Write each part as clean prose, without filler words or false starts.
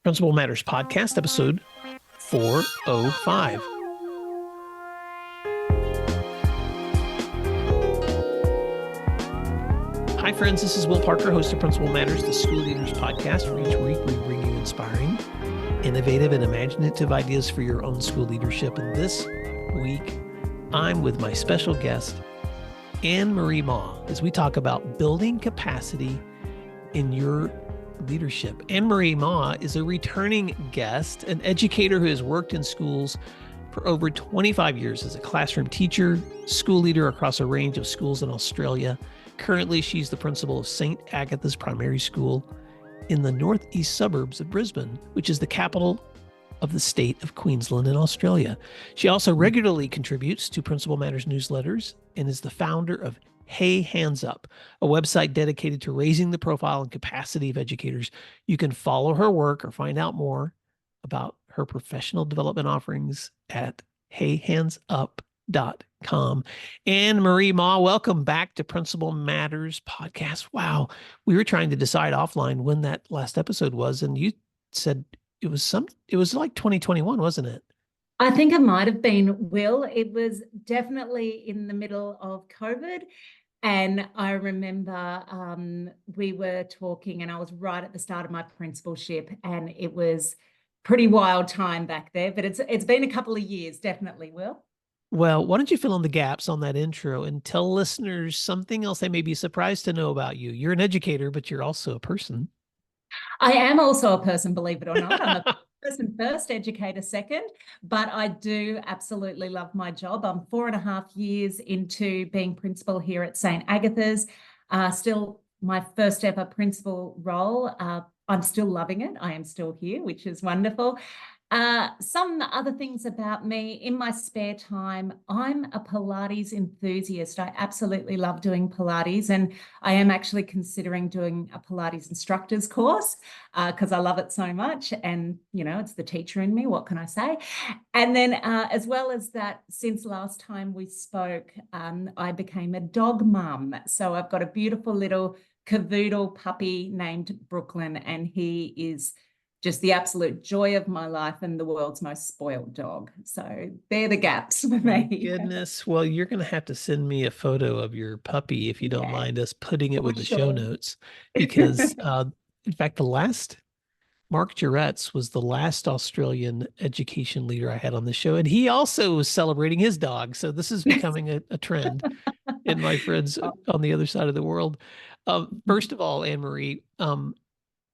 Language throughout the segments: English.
Principal Matters Podcast, episode 405. Hi, friends. This is Will Parker, host of Principal Matters, the School Leaders Podcast, where each week we bring you inspiring, innovative, and imaginative ideas for your own school leadership. And this week, I'm with my special guest, Anne-Marie Maw, as we talk about building capacity in your leadership. Anne-Marie Maw is a returning guest, an educator who has worked in schools for over 25 years as a classroom teacher, school leader across a range of schools in Australia. Currently, she's the principal of St. Agatha's Primary School in the northeast suburbs of Brisbane, which is the capital of the state of Queensland in Australia. She also regularly contributes to Principal Matters newsletters and is the founder of Hey Hands Up, a website dedicated to raising the profile and capacity of educators. You can follow her work or find out more about her professional development offerings at heyhandsup.com. Anne-Marie Maw, welcome back to Principal Matters Podcast. Wow, we were trying to decide offline when that last episode was, and you said it was like 2021, wasn't it? I think it might have been, Will. It was definitely in the middle of COVID. And I remember we were talking, and I was right at the start of my principalship, and it was pretty wild time back there. But it's been a couple of years, definitely, Will. Well, why don't you fill in the gaps on that intro and tell listeners something else they may be surprised to know about you? You're an educator, but you're also a person. I am also a person, believe it or not. I'm a person first, educator second, but I do absolutely love my job. I'm 4.5 years into being principal here at St. Agatha's, still my first ever principal role. I'm still loving it. I am still here, which is wonderful. Some other things about me: in my spare time, I'm a Pilates enthusiast. I absolutely love doing Pilates, and I am actually considering doing a Pilates instructor's course because I love it so much. And, you know, it's the teacher in me. What can I say? And then as well as that, since last time we spoke, I became a dog mum. So I've got a beautiful little cavoodle puppy named Brooklyn, and he is just the absolute joy of my life and the world's most spoiled dog. So they're the gaps for My me. goodness. Well, you're going to have to send me a photo of your puppy if you don't mind us putting it For with the show sure. notes, because in fact, Mark Juretz was the last Australian education leader I had on the show, and he also was celebrating his dog. So this is becoming a trend in my friends on the other side of the world. First of all, Anne-Marie,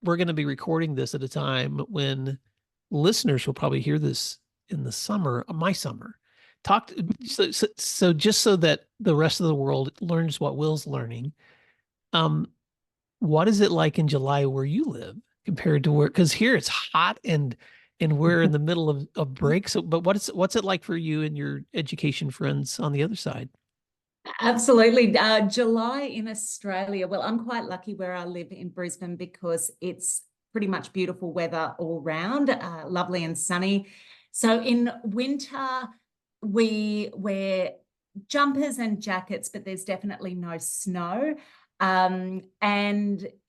we're going to be recording this at a time when listeners will probably hear this in the summer, my summer. So just so that the rest of the world learns what Will's learning, what is it like in July where you live compared to where? Because here it's hot and we're in the middle of break. So, but what's it like for you and your education friends on the other side? Absolutely. July in Australia. Well, I'm quite lucky where I live in Brisbane because it's pretty much beautiful weather all round, lovely and sunny. So in winter, we wear jumpers and jackets, but there's definitely no snow. And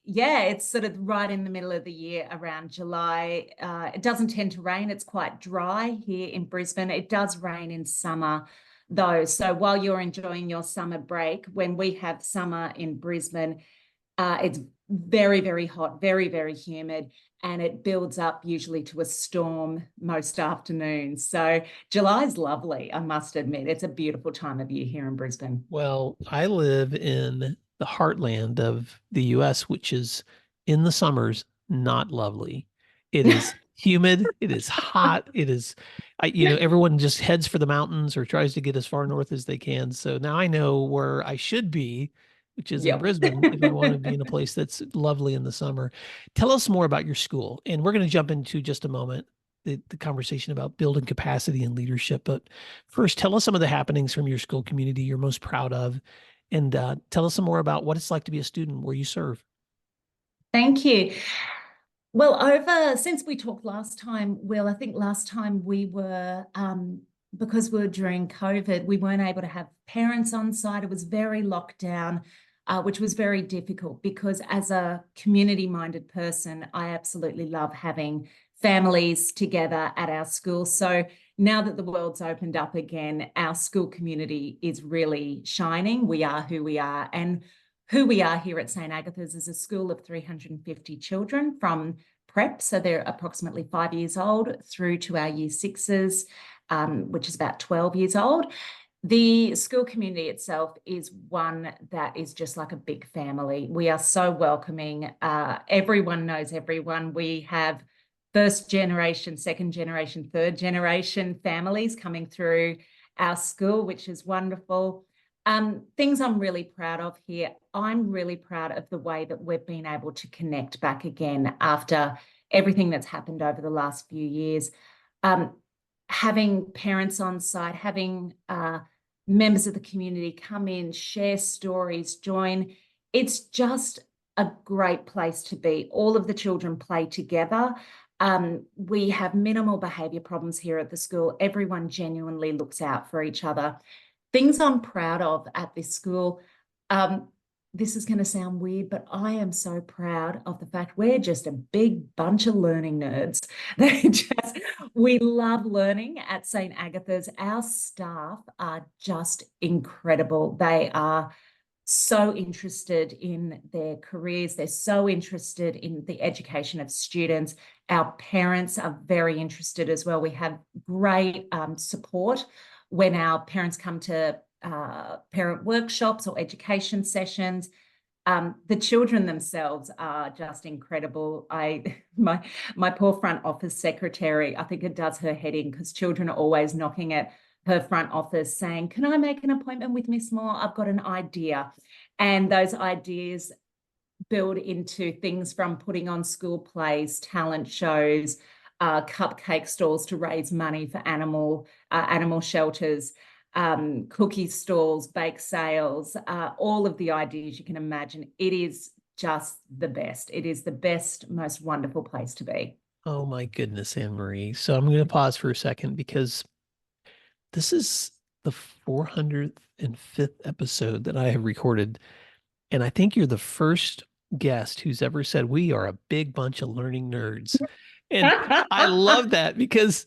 yeah, it's sort of right in the middle of the year around July. It doesn't tend to rain. It's quite dry here in Brisbane. It does rain in summer though. So while you're enjoying your summer break, when we have summer in Brisbane, it's very, very hot, very, very humid, and it builds up usually to a storm most afternoons. So July's lovely, I must admit. It's a beautiful time of year here in Brisbane. Well, I live in the heartland of the US, which is in the summers not lovely. It is humid, it is hot, it is everyone just heads for the mountains or tries to get as far north as they can. So now I know where I should be, which is in Yep. Brisbane, if I want to be in a place that's lovely in the summer. Tell us more about your school. And we're going to jump into just a moment the conversation about building capacity and leadership. But first, tell us some of the happenings from your school community you're most proud of, and tell us some more about what it's like to be a student where you serve. Thank you. Well, since we talked last time, Will, I think last time we were, because we were during COVID, we weren't able to have parents on site. It was very locked down. which was very difficult because as a community-minded person, I absolutely love having families together at our school. So now that the world's opened up again, our school community is really shining. We are who we are. And who we are here at St. Agatha's is a school of 350 children from prep, so they're approximately 5 years old, through to our year sixes, which is about 12 years old. The school community itself is one that is just like a big family. We are so welcoming. Everyone knows everyone. We have first generation, second generation, third generation families coming through our school, which is wonderful. Things I'm really proud of here. I'm really proud of the way that we've been able to connect back again after everything that's happened over the last few years. Having parents on site, having members of the community come in, share stories, join. It's just a great place to be. All of the children play together. We have minimal behaviour problems here at the school. Everyone genuinely looks out for each other. Things I'm proud of at this school, this is going to sound weird, but I am so proud of the fact we're just a big bunch of learning nerds. We love learning at St. Agatha's. Our staff are just incredible. They are so interested in their careers. They're so interested in the education of students. Our parents are very interested as well. We have great support when our parents come to parent workshops or education sessions. The children themselves are just incredible. My poor front office secretary, I think it does her head in because children are always knocking at her front office saying, can I make an appointment with Miss Maw? I've got an idea. And those ideas build into things from putting on school plays, talent shows, cupcake stalls to raise money for animal shelters, cookie stalls, bake sales, all of the ideas you can imagine. It is just the best. It is the best, most wonderful place to be. Oh my goodness, Anne-Marie. So I'm going to pause for a second because this is the 405th episode that I have recorded. And I think you're the first guest who's ever said we are a big bunch of learning nerds. And I love that because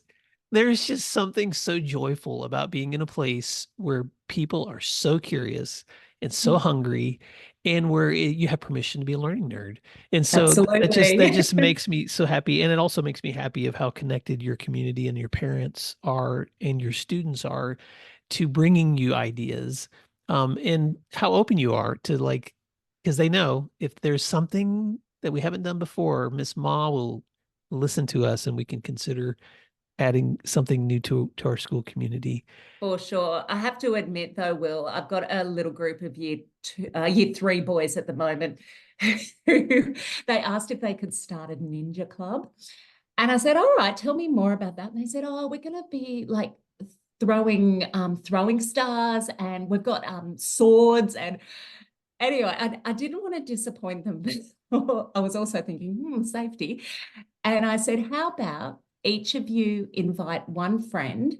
there's just something so joyful about being in a place where people are so curious and so hungry and where you have permission to be a learning nerd. And so that just makes me so happy. And it also makes me happy of how connected your community and your parents are and your students are to bringing you ideas, and how open you are to, like, because they know if there's something that we haven't done before, Miss Ma will listen to us and we can consider adding something new to our school community. For sure. I have to admit, though, Will, I've got a little group of year 3 boys at the moment who they asked if they could start a ninja club. And I said, all right, tell me more about that. And they said, oh, we're going to be like throwing stars, and we've got swords. And anyway, I didn't want to disappoint them, but I was also thinking, safety. And I said, how about each of you invite one friend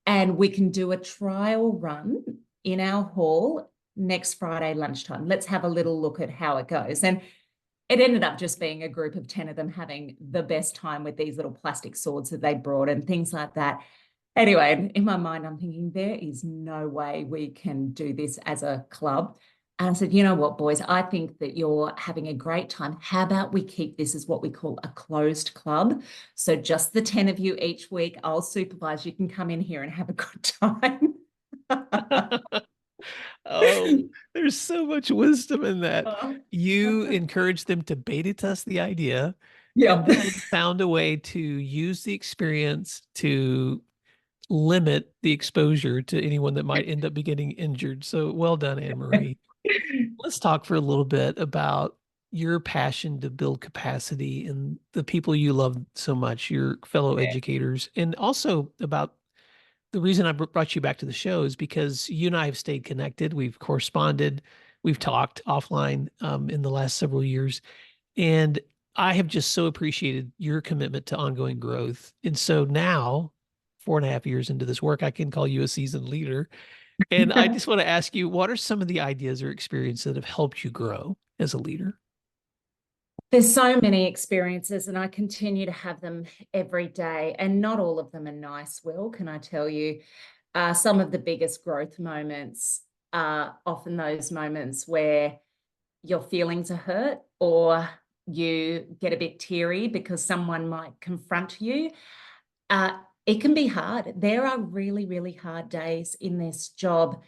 and we can do a trial run in our hall next Friday lunchtime. Let's have a little look at how it goes. And it ended up just being a group of 10 of them having the best time with these little plastic swords that they brought and things like that. Anyway, in my mind, I'm thinking there is no way we can do this as a club. And I said, you know what, boys, I think that you're having a great time. How about we keep this as what we call a closed club? So just the 10 of you each week, I'll supervise. You can come in here and have a good time. Oh, there's so much wisdom in that. You encouraged them to beta test the idea, and then found a way to use the experience to limit the exposure to anyone that might end up getting injured. So well done, Anne-Marie. Let's talk for a little bit about your passion to build capacity and the people you love so much, your fellow educators, and also about the reason I brought you back to the show is because you and I have stayed connected. We've corresponded, we've talked offline in the last several years, and I have just so appreciated your commitment to ongoing growth. And so now, 4.5 years into this work, I can call you a seasoned leader. And I just want to ask you, what are some of the ideas or experiences that have helped you grow as a leader? There's so many experiences, and I continue to have them every day. And not all of them are nice, Will, can I tell you? Some of the biggest growth moments are often those moments where your feelings are hurt or you get a bit teary because someone might confront you. Uh, it can be hard. There are really, really hard days in this job,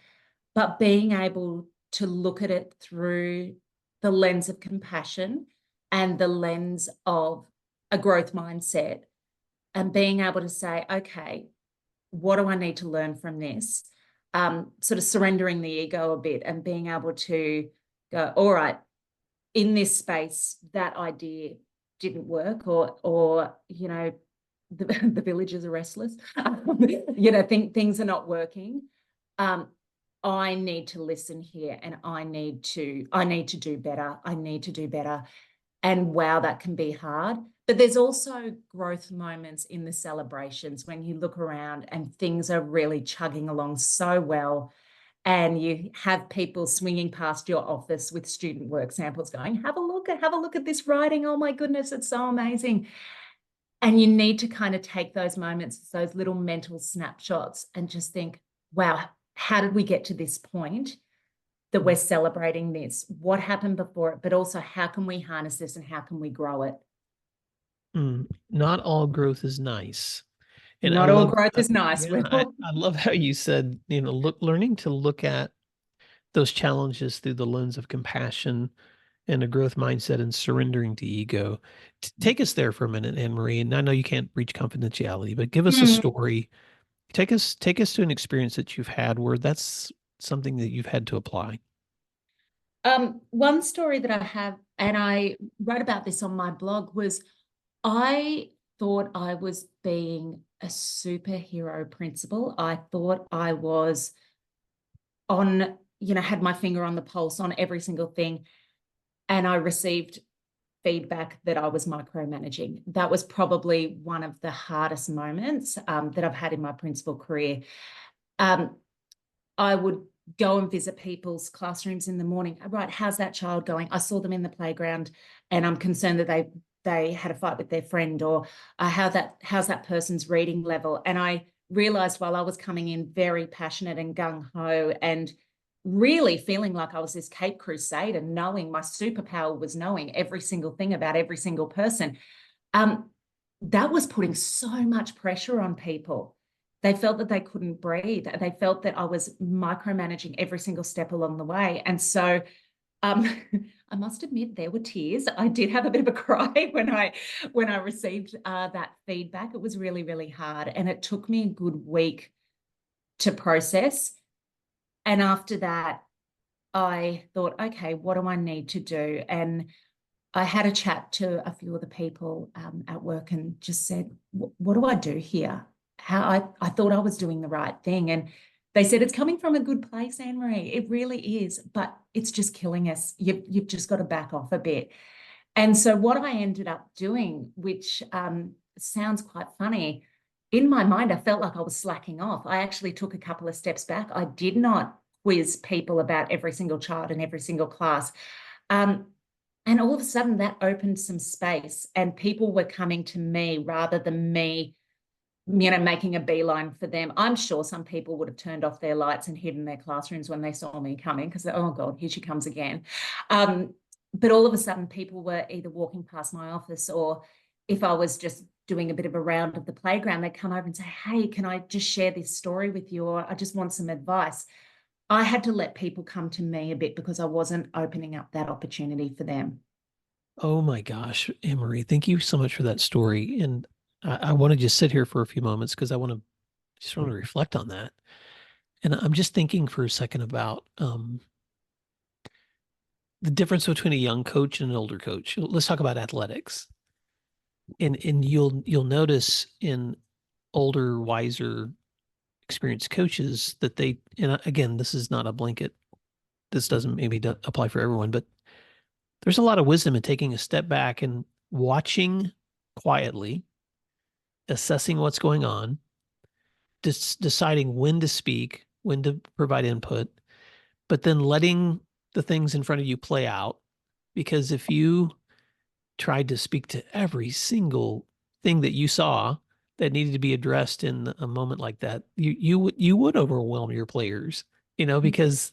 but being able to look at it through the lens of compassion and the lens of a growth mindset, and being able to say, okay, what do I need to learn from this? Sort of surrendering the ego a bit and being able to go, all right, in this space, that idea didn't work, or the villagers are restless. Things are not working. Um, I need to listen here, and I need to do better. I need to do better. And wow, that can be hard. But there's also growth moments in the celebrations when you look around and things are really chugging along so well. And you have people swinging past your office with student work samples going, have a look at this writing. Oh my goodness, it's so amazing. And you need to kind of take those moments, those little mental snapshots, and just think, wow, how did we get to this point that we're celebrating this? What happened before it? But also, how can we harness this and how can we grow it? Not all growth is nice. And I Not all love, growth is nice, yeah, I, Will. I love how you said, learning to look at those challenges through the lens of compassion and a growth mindset and surrendering to ego. Take us there for a minute, Anne-Marie. And I know you can't breach confidentiality, but give us a Mm. story. Take us to an experience that you've had where that's something that you've had to apply. One story that I have, and I wrote about this on my blog, was I thought I was being a superhero principal. I thought I was had my finger on the pulse on every single thing. And I received feedback that I was micromanaging. That was probably one of the hardest moments that I've had in my principal career. Um, I would go and visit people's classrooms in the morning. Right, how's that child going? I saw them in the playground, and I'm concerned that they had a fight with their friend, or how's that person's reading level. And I realized while I was coming in very passionate and gung ho and really feeling like I was this Cape Crusader, knowing my superpower was knowing every single thing about every single person, um, that was putting so much pressure on people. They felt that they couldn't breathe. They felt that I was micromanaging every single step along the way. And so um, I must admit there were tears. I did have a bit of a cry when I received that feedback. It was really, really hard. And it took me a good week to process. And after that, I thought, okay, what do I need to do? And I had a chat to a few of the people at work and just said, what do I do here? I thought I was doing the right thing. And they said, it's coming from a good place, Anne-Marie. It really is, but it's just killing us. You've just got to back off a bit. And so what I ended up doing, which sounds quite funny, in my mind, I felt like I was slacking off. I actually took a couple of steps back. I did not quiz people about every single child in every single class. And all of a sudden that opened some space, and people were coming to me rather than me, making a beeline for them. I'm sure some people would have turned off their lights and hidden their classrooms when they saw me coming because, oh God, here she comes again. But all of a sudden people were either walking past my office, or if I was just doing a bit of a round of the playground, they'd come over and say, hey, can I just share this story with you? Or I just want some advice. I had to let people come to me a bit because I wasn't opening up that opportunity for them. Oh my gosh, Anne-Marie, thank you so much for that story. And I want to just sit here for a few moments because I want to reflect on that. And I'm just thinking for a second about the difference between a young coach and an older coach. Let's talk about athletics. And you'll notice in older, wiser, experienced coaches that they, and again, this is not a blanket. This doesn't maybe apply for everyone, but there's a lot of wisdom in taking a step back and watching quietly, assessing what's going on, deciding when to speak, when to provide input, but then letting the things in front of you play out. Because if you tried to speak to every single thing that you saw that needed to be addressed in a moment like that, you would overwhelm your players, because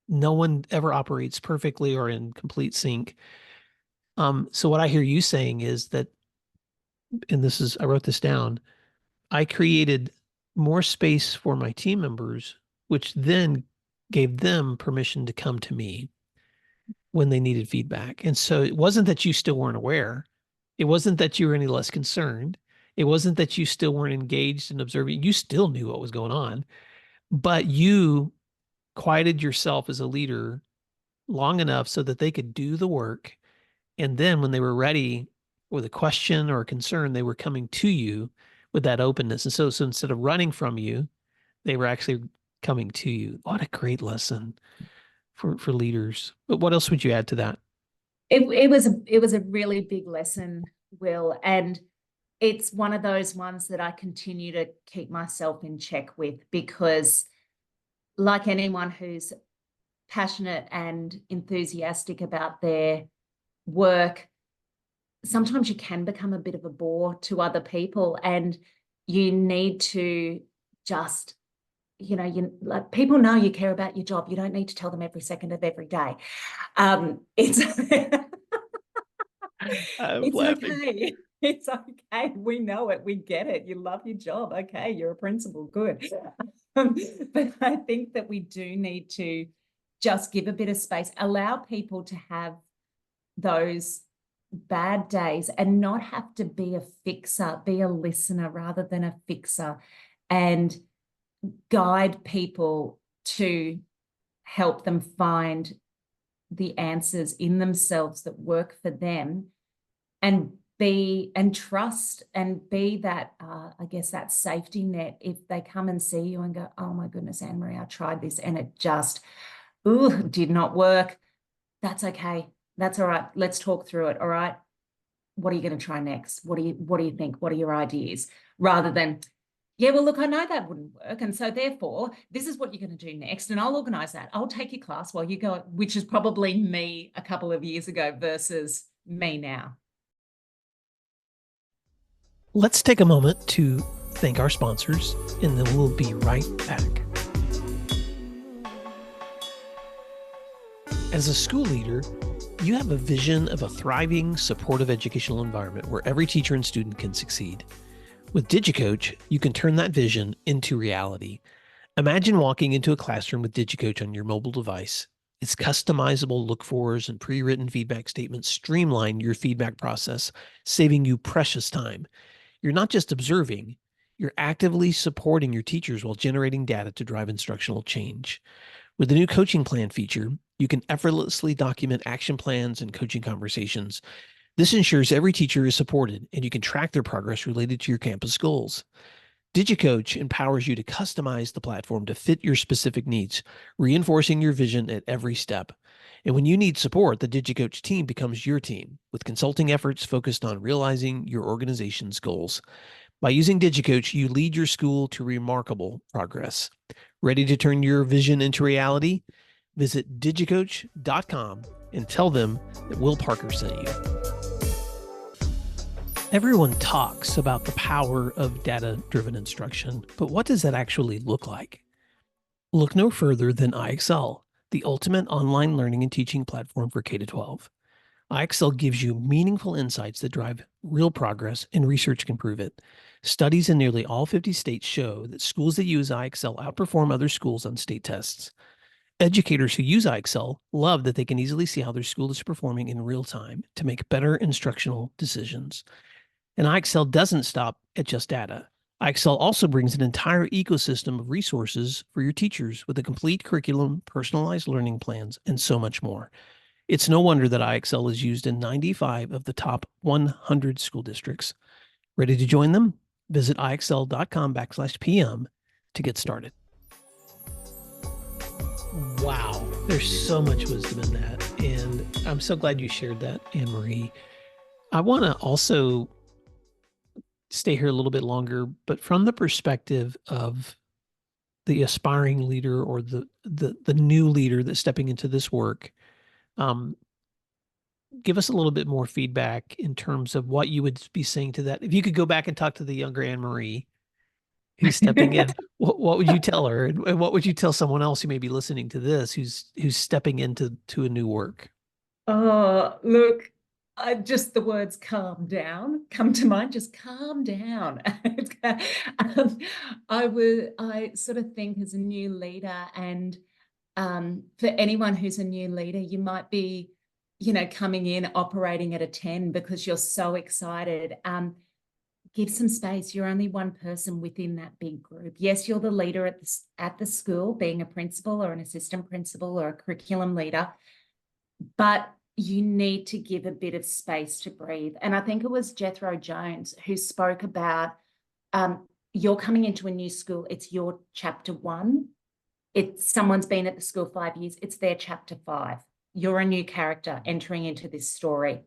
no one ever operates perfectly or in complete sync. So what I hear you saying is that, and I wrote this down, I created more space for my team members, which then gave them permission to come to me when they needed feedback. And so it wasn't that you still weren't aware. It wasn't that you were any less concerned. It wasn't that you still weren't engaged and observing. You still knew what was going on, but you quieted yourself as a leader long enough so that they could do the work. And then when they were ready with a question or a concern, they were coming to you with that openness. And so instead of running from you, they were actually coming to you. What a great lesson for leaders. But what else would you add to that? It was a really big lesson, Will, and it's one of those ones that I continue to keep myself in check with, because like anyone who's passionate and enthusiastic about their work, sometimes you can become a bit of a bore to other people, and you need to just, like, people know you care about your job. You don't need to tell them every second of every day. It's it's laughing. okay. It's okay. We know it. We get it. You love your job. Okay, you're a principal. Good. But I think that we do need to just give a bit of space, allow people to have those bad days and not have to be a fixer, be a listener rather than a fixer, and guide people to help them find the answers in themselves that work for them, and trust and be that, I guess, that safety net if they come and see you and go, oh my goodness, Anne-Marie, I tried this and it just, did not work. That's okay. That's all right. Let's talk through it. All right. What are you going to try next? What do you think? What are your ideas? Rather than, yeah, well, look, I know that wouldn't work. And so therefore, this is what you're going to do next. And I'll organize that. I'll take your class while you go, which is probably me a couple of years ago versus me now. Let's take a moment to thank our sponsors, and then we'll be right back. As a school leader, you have a vision of a thriving, supportive educational environment where every teacher and student can succeed. With DigiCoach, you can turn that vision into reality. Imagine walking into a classroom with DigiCoach on your mobile device. Its customizable look-fors and pre-written feedback statements streamline your feedback process, saving you precious time. You're not just observing, you're actively supporting your teachers while generating data to drive instructional change. With the new coaching plan feature, you can effortlessly document action plans and coaching conversations. This ensures every teacher is supported and you can track their progress related to your campus goals. DigiCoach empowers you to customize the platform to fit your specific needs, reinforcing your vision at every step. And when you need support, the DigiCoach team becomes your team, with consulting efforts focused on realizing your organization's goals. By using DigiCoach, you lead your school to remarkable progress. Ready to turn your vision into reality? Visit digicoach.com and tell them that Will Parker sent you. Everyone talks about the power of data-driven instruction, but what does that actually look like? Look no further than IXL, the ultimate online learning and teaching platform for K-12. IXL gives you meaningful insights that drive real progress, and research can prove it. Studies in nearly all 50 states show that schools that use IXL outperform other schools on state tests. Educators who use IXL love that they can easily see how their school is performing in real time to make better instructional decisions. And IXL doesn't stop at just data. IXL also brings an entire ecosystem of resources for your teachers with a complete curriculum, personalized learning plans, and so much more. It's no wonder that IXL is used in 95 of the top 100 school districts. Ready to join them? Visit IXL.com/PM to get started. Wow, there's so much wisdom in that. And I'm so glad you shared that, Anne-Marie. I want to also stay here a little bit longer, but from the perspective of the aspiring leader or the new leader that's stepping into this work, um, give us a little bit more feedback in terms of what you would be saying to that. If you could go back and talk to the younger Anne-Marie who's stepping in, what would you tell her? And what would you tell someone else who may be listening to this who's stepping into a new work? Oh, look, just the words calm down come to mind. Just calm down. um, I sort of think as a new leader, and for anyone who's a new leader, you might be, coming in operating at a 10 because you're so excited. Give some space. You're only one person within that big group. Yes, you're the leader at the school, being a principal or an assistant principal or a curriculum leader, but you need to give a bit of space to breathe. And I think it was Jethro Jones who spoke about you're coming into a new school. It's your chapter 1. It's someone's been at the school 5 years. It's their chapter 5. You're a new character entering into this story.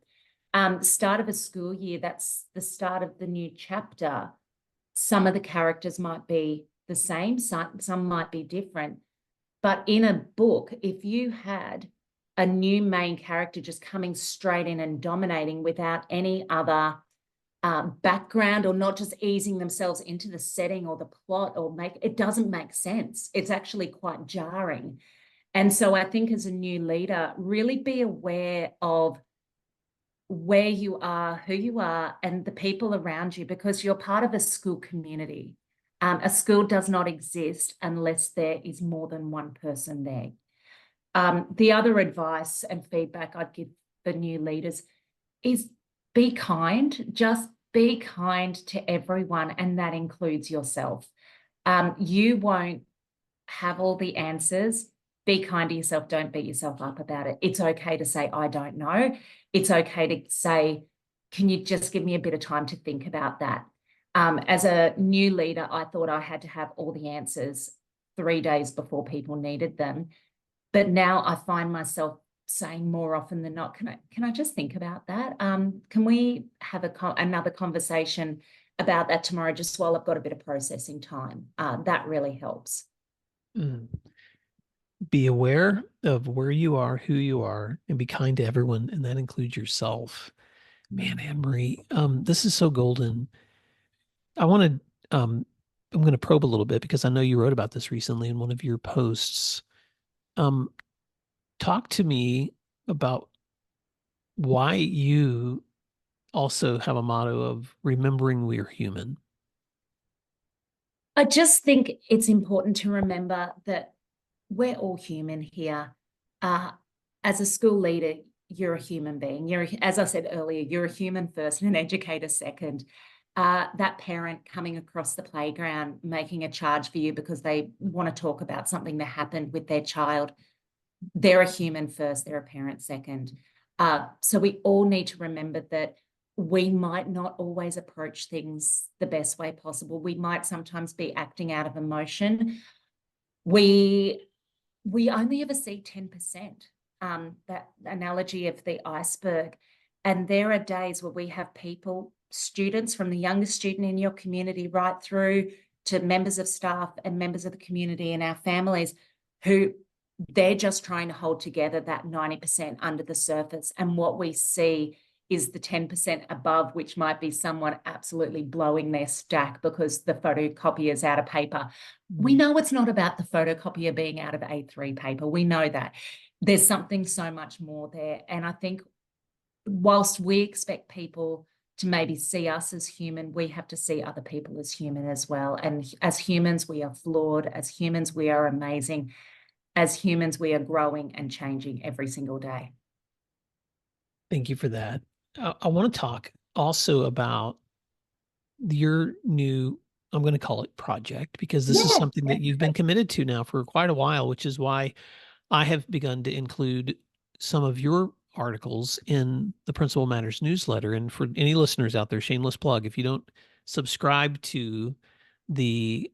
Start of a school year, that's the start of the new chapter. Some of the characters might be the same, some might be different. But in a book, if you had a new main character just coming straight in and dominating without any other background, or not just easing themselves into the setting or the plot, it doesn't make sense. It's actually quite jarring. And so I think as a new leader, really be aware of where you are, who you are, and the people around you, because you're part of a school community. A school does not exist unless there is more than one person there. The other advice and feedback I'd give for new leaders is be kind. Just be kind to everyone, and that includes yourself. You won't have all the answers. Be kind to yourself. Don't beat yourself up about it. It's okay to say, I don't know. It's okay to say, can you just give me a bit of time to think about that? As a new leader, I thought I had to have all the answers 3 days before people needed them. But now I find myself saying more often than not, can I just think about that? Can we have another conversation about that tomorrow, just while I've got a bit of processing time? That really helps. Mm. Be aware of where you are, who you are, and be kind to everyone, and that includes yourself. Man, Anne-Marie, this is so golden. I want to, I'm going to probe a little bit because I know you wrote about this recently in one of your posts. Talk to me about why you also have a motto of remembering we're human. I just think it's important to remember that we're all human here. As a school leader, you're a human being. As I said earlier, you're a human first and an educator second. That parent coming across the playground, making a charge for you because they want to talk about something that happened with their child, they're a human first, they're a parent second. So we all need to remember that we might not always approach things the best way possible. We might sometimes be acting out of emotion. We only ever see 10%, that analogy of the iceberg. And there are days where we have people, students, from the youngest student in your community right through to members of staff and members of the community and our families, who they're just trying to hold together that 90% under the surface. And what we see is the 10% above, which might be someone absolutely blowing their stack because the photocopier is out of paper. We know it's not about the photocopier being out of A3 paper. We know that. There's something so much more there. And I think whilst we expect people to maybe see us as human, we have to see other people as human as well. And as humans, we are flawed. As humans, we are amazing. As humans, we are growing and changing every single day. Thank you for that. I want to talk also about your new, I'm going to call it project, because this is something that you've been committed to now for quite a while, which is why I have begun to include some of your articles in the Principal Matters newsletter. And for any listeners out there, shameless plug, if you don't subscribe to the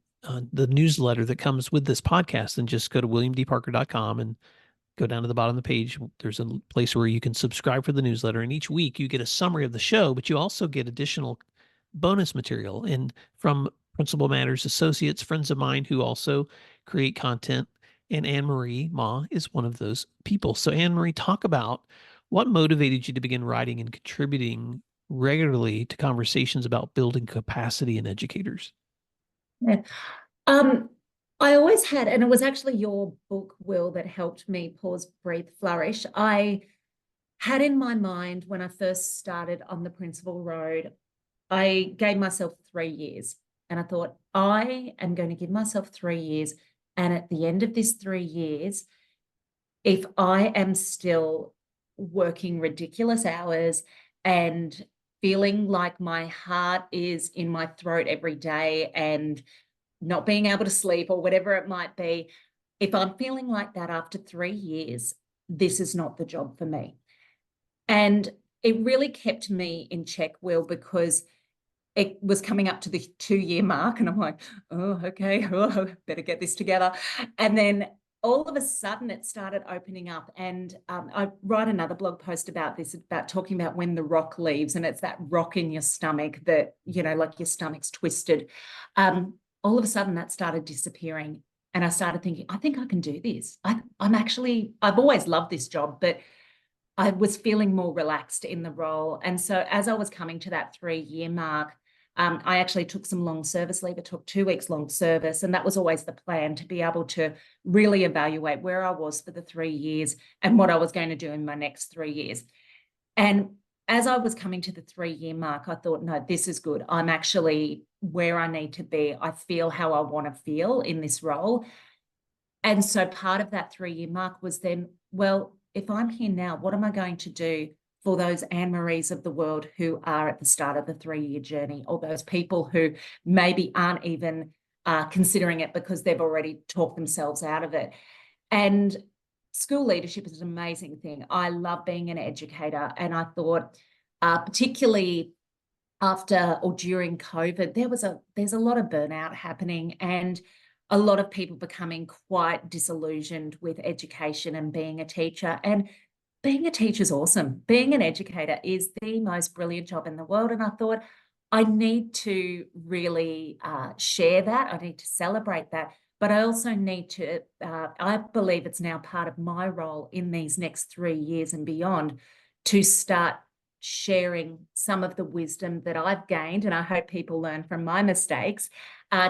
newsletter that comes with this podcast, then just go to williamdparker.com and go down to the bottom of the page. There's a place where you can subscribe for the newsletter. And each week you get a summary of the show, but you also get additional bonus material. And from Principal Matters associates, friends of mine who also create content. And Anne-Marie Maw is one of those people. So, Anne-Marie, talk about what motivated you to begin writing and contributing regularly to conversations about building capacity in educators. Yeah. Um, I always had, and it was actually your book, Will, that helped me pause, breathe, flourish. I had in my mind when I first started on the principal road, I gave myself 3 years and I thought, I am going to give myself 3 years. And at the end of this 3 years, if I am still working ridiculous hours and feeling like my heart is in my throat every day and not being able to sleep or whatever it might be, if I'm feeling like that after 3 years, this is not the job for me. And it really kept me in check, Will, because it was coming up to the 2-year mark and I'm like, oh, okay, oh, better get this together. And then all of a sudden it started opening up. And I write another blog post about this, about talking about when the rock leaves, and it's that rock in your stomach that, like your stomach's twisted. All of a sudden that started disappearing. And I started thinking, I think I can do this. I've always loved this job, but I was feeling more relaxed in the role. And so as I was coming to that 3-year mark, I actually took some long service leave. I took 2 weeks long service, and that was always the plan, to be able to really evaluate where I was for the 3 years and what I was going to do in my next 3 years. And as I was coming to the 3-year mark, I thought, no, this is good. I'm actually where I need to be. I feel how I want to feel in this role. And so part of that 3-year mark was then, well, if I'm here now, what am I going to do for those Anne-Maries of the world who are at the start of the 3-year journey, or those people who maybe aren't even considering it because they've already talked themselves out of it? And school leadership is an amazing thing. I love being an educator. And I thought, particularly after or during COVID, there's a lot of burnout happening, and a lot of people becoming quite disillusioned with education and being a teacher. And being a teacher is awesome. Being an educator is the most brilliant job in the world. And I thought, I need to really share that. I need to celebrate that. But I also need to, I believe it's now part of my role in these next 3 years and beyond, to start sharing some of the wisdom that I've gained, and I hope people learn from my mistakes,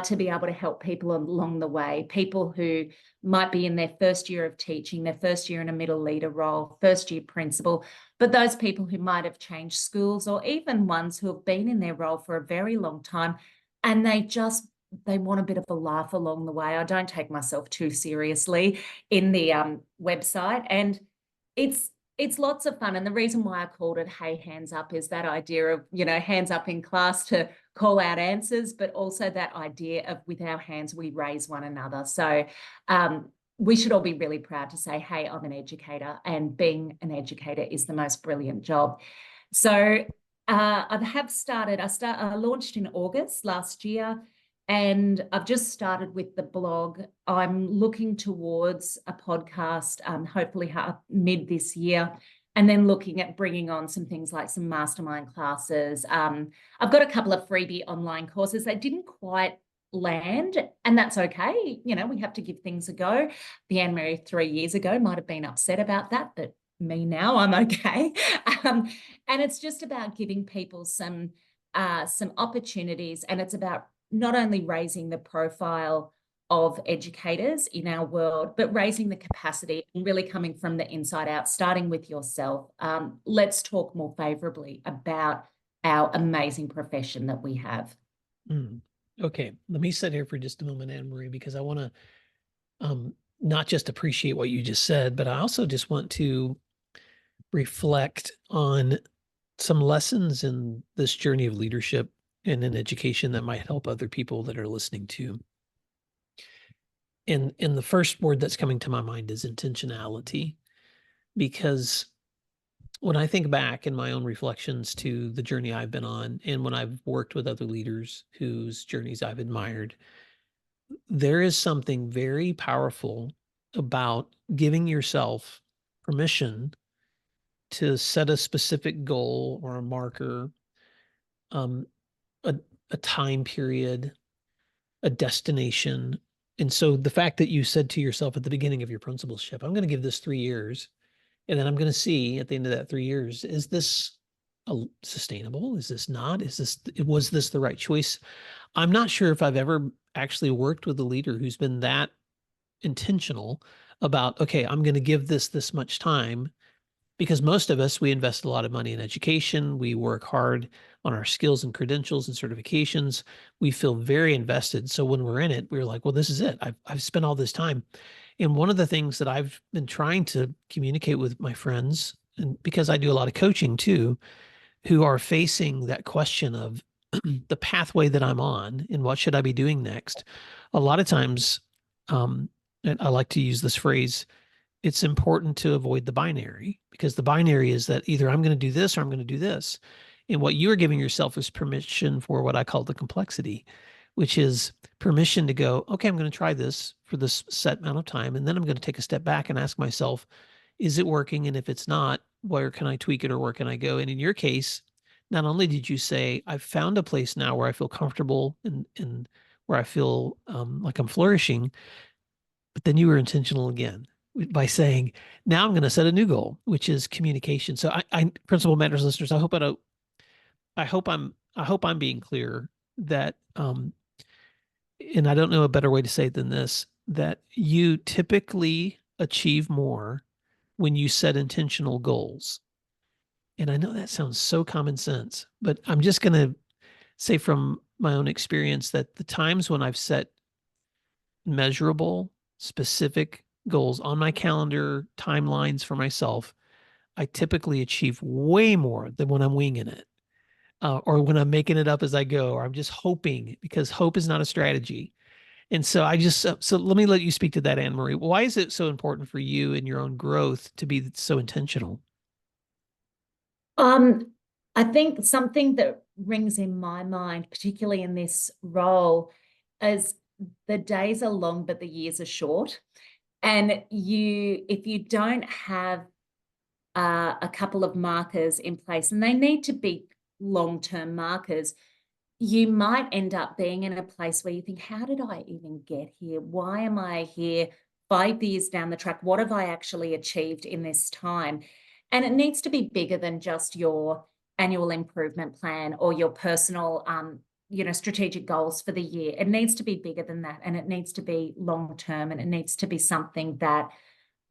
to be able to help people along the way, people who might be in their first year of teaching, their first year in a middle leader role, first year principal, but those people who might have changed schools, or even ones who have been in their role for a very long time, and they want a bit of a laugh along the way. I don't take myself too seriously in the website, and it's lots of fun. And the reason why I called it Hey Hands Up is that idea of, hands up in class to call out answers, but also that idea of with our hands, we raise one another. So we should all be really proud to say, hey, I'm an educator, and being an educator is the most brilliant job. So I launched in August last year, and I've just started with the blog. I'm looking towards a podcast, hopefully mid this year, and then looking at bringing on some things like some mastermind classes. I've got a couple of freebie online courses that didn't quite land, and that's okay. We have to give things a go. The Anne-Marie 3 years ago might have been upset about that, but me now, I'm okay. And it's just about giving people some opportunities, and it's about not only raising the profile of educators in our world, but raising the capacity and really coming from the inside out, starting with yourself. Let's talk more favorably about our amazing profession that we have. Okay, let me sit here for just a moment, Anne-Marie, because I want to not just appreciate what you just said, but I also just want to reflect on some lessons in this journey of leadership and in education that might help other people that are listening to. And the first word that's coming to my mind is intentionality, because when I think back in my own reflections to the journey I've been on, and when I've worked with other leaders whose journeys I've admired, there is something very powerful about giving yourself permission to set a specific goal or a marker, a time period, a destination. And so the fact that you said to yourself at the beginning of your principalship, I'm going to give this 3 years, and then I'm going to see at the end of that 3 years, is this sustainable? Is this not? Was this the right choice? I'm not sure if I've ever actually worked with a leader who's been that intentional about, okay, I'm going to give this much time, because most of us, we invest a lot of money in education. We work hard on our skills and credentials and certifications. We feel very invested. So when we're in it, we're like, well, this is it. I've spent all this time. And one of the things that I've been trying to communicate with my friends, and because I do a lot of coaching too, who are facing that question of the pathway that I'm on and what should I be doing next. A lot of times, and I like to use this phrase, it's important to avoid the binary, because the binary is that either I'm going to do this or I'm going to do this. And what you're giving yourself is permission for what I call the complexity, which is permission to go, okay, I'm going to try this for this set amount of time. And then I'm going to take a step back and ask myself, is it working? And if it's not, where can I tweak it, or where can I go? And in your case, not only did you say, I've found a place now where I feel comfortable and where I feel like I'm flourishing, but then you were intentional again by saying, now I'm going to set a new goal, which is communication. So Principal Matters listeners, I hope I'm being clear that, and I don't know a better way to say it than this, that you typically achieve more when you set intentional goals. And I know that sounds so common sense, but I'm just going to say from my own experience that the times when I've set measurable, specific goals on my calendar, timelines for myself, I typically achieve way more than when I'm winging it, or when I'm making it up as I go, or I'm just hoping, because hope is not a strategy. And so so let me let you speak to that, Anne-Marie. Why is it so important for you in your own growth to be so intentional? I think something that rings in my mind, particularly in this role, is the days are long, but the years are short. And if you don't have a couple of markers in place, and they need to be long-term markers, you might end up being in a place where you think, how did I even get here? Why am I here 5 years down the track? What have I actually achieved in this time? And it needs to be bigger than just your annual improvement plan or your personal, strategic goals for the year. It needs to be bigger than that, and it needs to be long-term, and it needs to be something that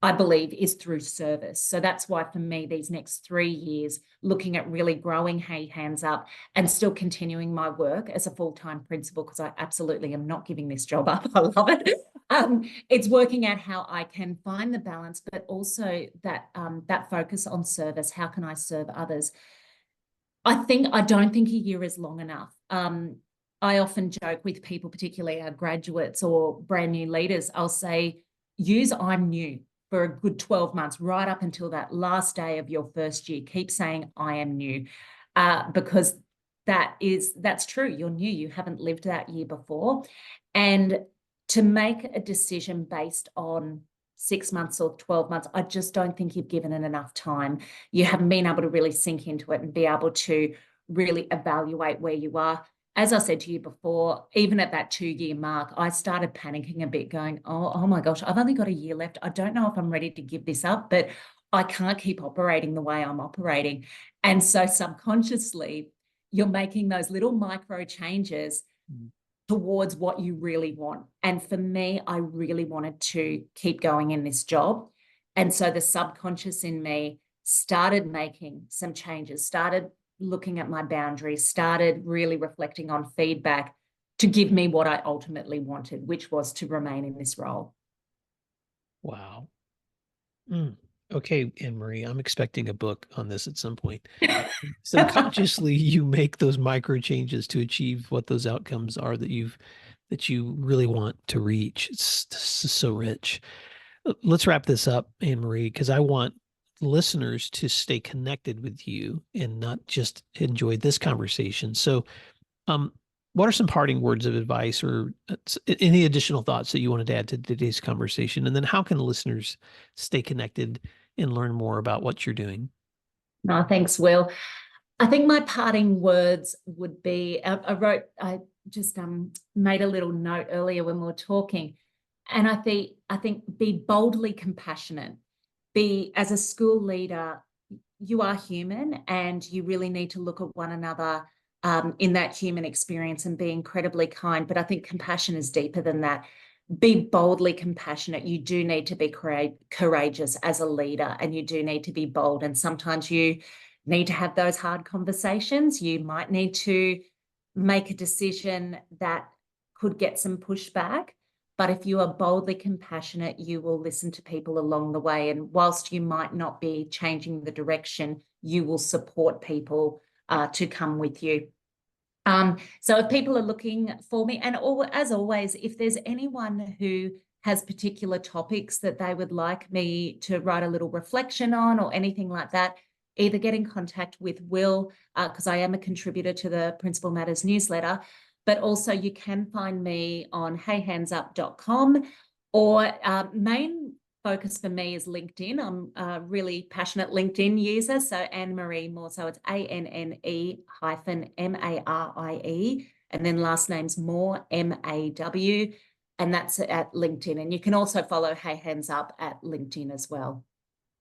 I believe is through service. So that's why for me, these next 3 years, looking at really growing Hey Hands Up and still continuing my work as a full-time principal, because I absolutely am not giving this job up. I love it. It's working out how I can find the balance, but also that focus on service. How can I serve others? I don't think a year is long enough. I often joke with people, particularly our graduates or brand new leaders, I'll say, use I'm new for a good 12 months, right up until that last day of your first year. Keep saying I am new, because that's true. You're new. You haven't lived that year before. And to make a decision based on 6 months or 12 months, I just don't think you've given it enough time. You haven't been able to really sink into it and be able to really evaluate where you are. As I said to you before, even at that 2-year mark, I started panicking a bit, going, oh my gosh, I've only got a year left. I don't know if I'm ready to give this up, but I can't keep operating the way I'm operating. And so subconsciously, you're making those little micro changes towards what you really want. And for me, I really wanted to keep going in this job. And so the subconscious in me started making some changes, started looking at my boundaries, started really reflecting on feedback to give me what I ultimately wanted, which was to remain in this role. Wow. Okay, Anne-Marie, I'm expecting a book on this at some point. Subconsciously, you make those micro changes to achieve what those outcomes are that you really want to reach. It's so rich. Let's wrap this up, Anne-Marie, because I want listeners to stay connected with you and not just enjoy this conversation. So, what are some parting words of advice or any additional thoughts that you wanted to add to today's conversation? And then how can listeners stay connected and learn more about what you're doing? No, thanks, Will. I think my parting words would be, I just made a little note earlier when we were talking, and I think be boldly compassionate. As a school leader, you are human, and you really need to look at one another in that human experience and be incredibly kind. But I think compassion is deeper than that. Be boldly compassionate. You do need to be courageous as a leader, and you do need to be bold. And sometimes you need to have those hard conversations. You might need to make a decision that could get some pushback. But if you are boldly compassionate, you will listen to people along the way. And whilst you might not be changing the direction, you will support people to come with you. So if people are looking for me, and as always, if there's anyone who has particular topics that they would like me to write a little reflection on or anything like that, either get in contact with Will, because I am a contributor to the Principal Matters newsletter, but also you can find me on heyhandsup.com, or main focus for me is LinkedIn. I'm a really passionate LinkedIn user. So Anne-Marie Maw, so it's ANNE-MARIE, and then last name's Maw, MAW, and that's at LinkedIn. And you can also follow Hey Hands Up at LinkedIn as well.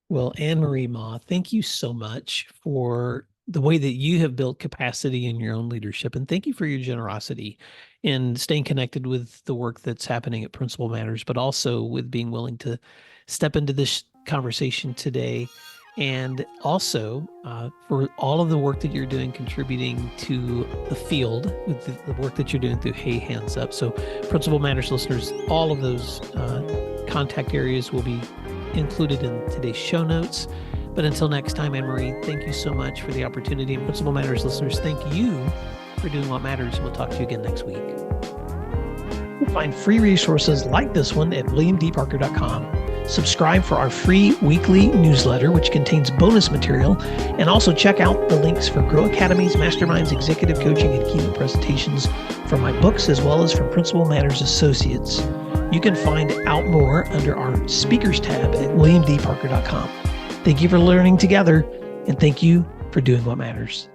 Well, Anne-Marie Maw, thank you so much for the way that you have built capacity in your own leadership. And thank you for your generosity in staying connected with the work that's happening at Principal Matters, but also with being willing to step into this conversation today. And also for all of the work that you're doing, contributing to the field with the work that you're doing through Hey Hands Up. So Principal Matters listeners, all of those contact areas will be included in today's show notes. But until next time, Anne-Marie, thank you so much for the opportunity. And Principal Matters listeners, thank you for doing what matters. We'll talk to you again next week. You'll find free resources like this one at williamdparker.com. Subscribe for our free weekly newsletter, which contains bonus material, and also check out the links for Grow Academies, Masterminds, Executive Coaching, and Keynote presentations from my books, as well as from Principal Matters Associates. You can find out more under our speakers tab at williamdparker.com. Thank you for learning together, and thank you for doing what matters.